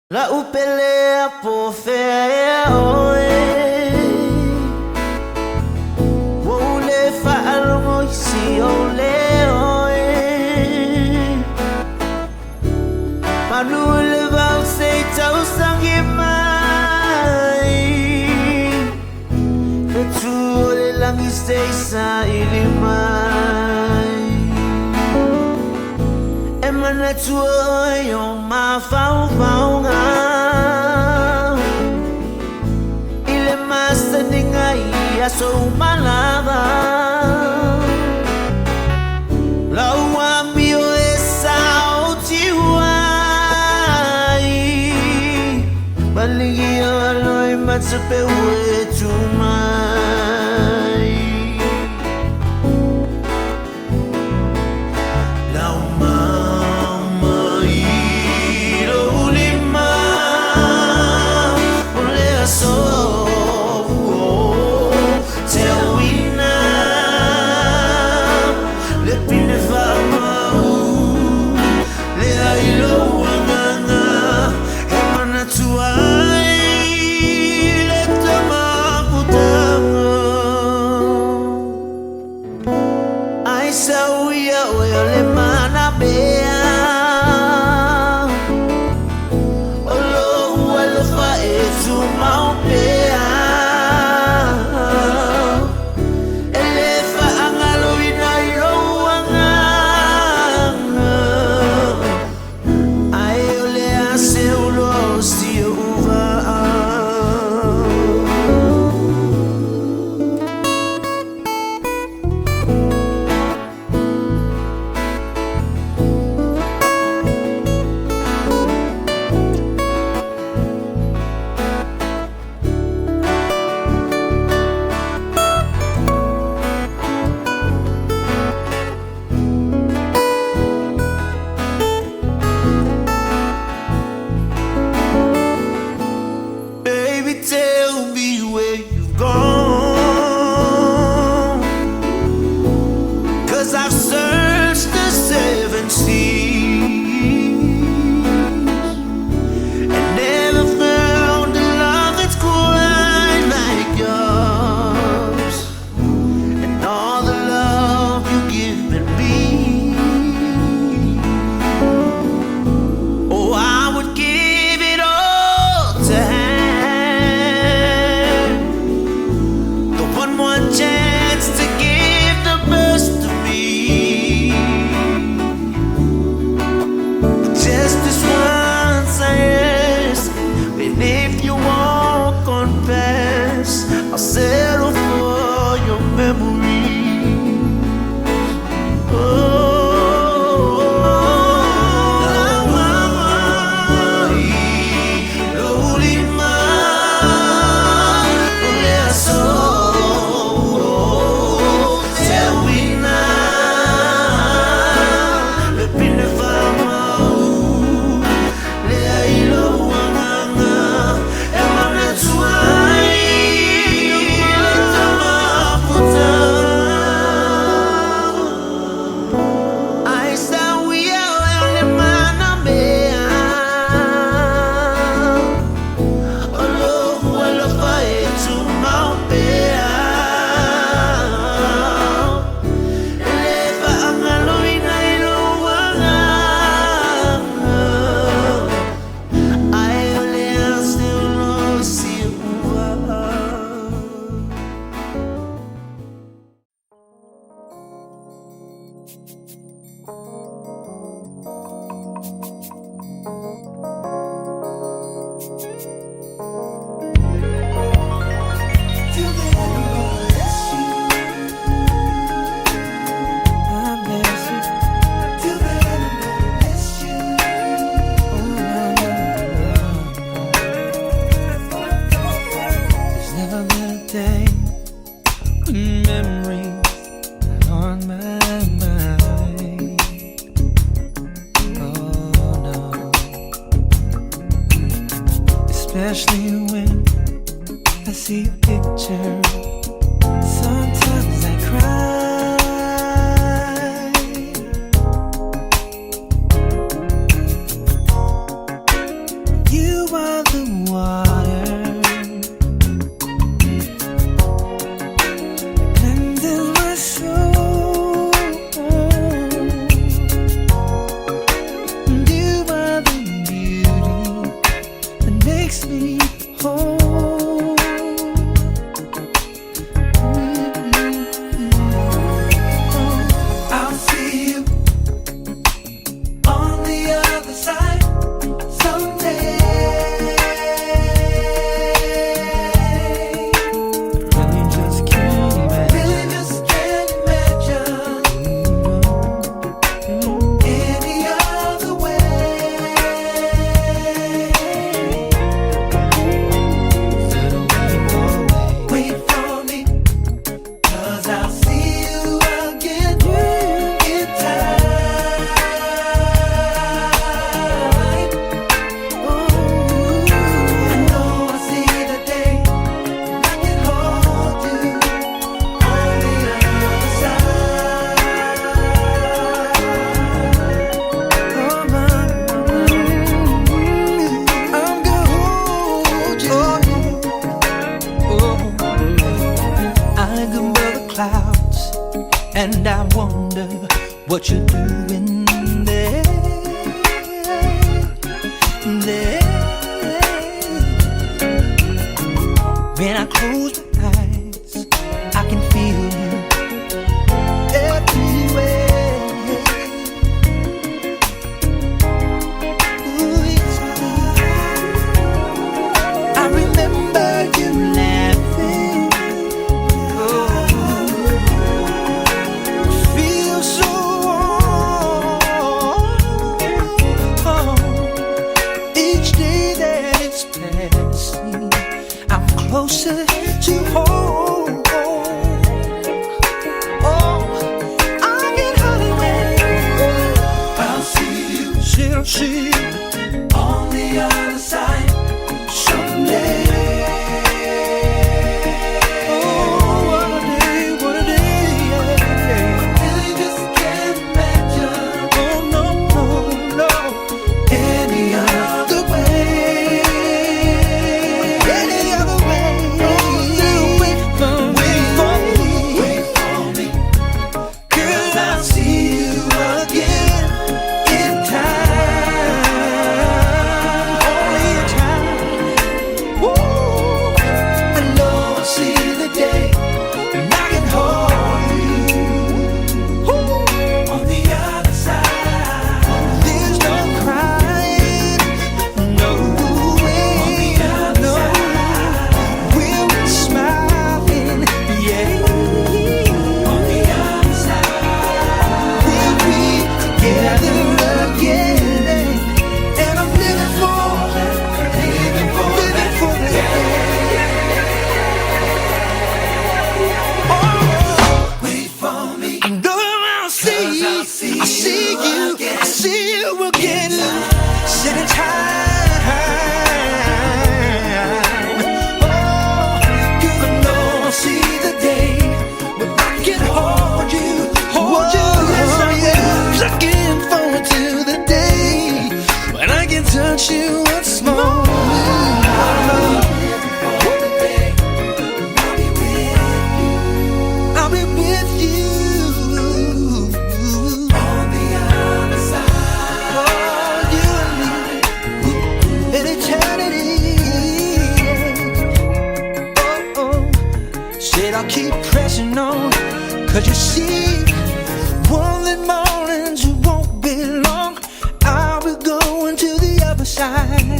La upelea por fe Wole fa almo si ole Manu le va se tau sangi mai Fetu le langi se sa ili mai Emana tua yo ma fau nga Ile masa ningai aso malava Lawa mio esa otiwai Baligi aloi matsupe wetu mai Especially when I see a picture, sometimes I cry. You and I wonder what you're doing there. When I close my eyes, I can feel you everywhere. Ooh, I remember you laughing. It feels so warm. Each day that it's passing, I'm closer to home. Oh, I can hardly wait. I'll see you, see you on the other side someday. Oh, what a day, what a day, yeah. I really just can't imagine. Oh, no, no, no, any other way. Any other way. Wait for me. 'Cause I'll see you again in time. Only in time. Woo. I know I'll see the day when I can hold you. Woo. On the other side, there's no crying, no way. On the other side, we'll be smiling, yeah. On the other side, we'll be together again. And I'm living for that day. Oh, wait for me. I know I'll see you. I see you again. Sit in time. Oh, 'cause I know I'll see the day when I can hold you. Yes, I am. Looking forward to the day when I can touch you once more. I'll be with you on the other side. Oh, you and me in eternity. Oh, oh. Said I'll keep pressing on, 'cause you see, one mornings it won't be long. I'll be going to the other side.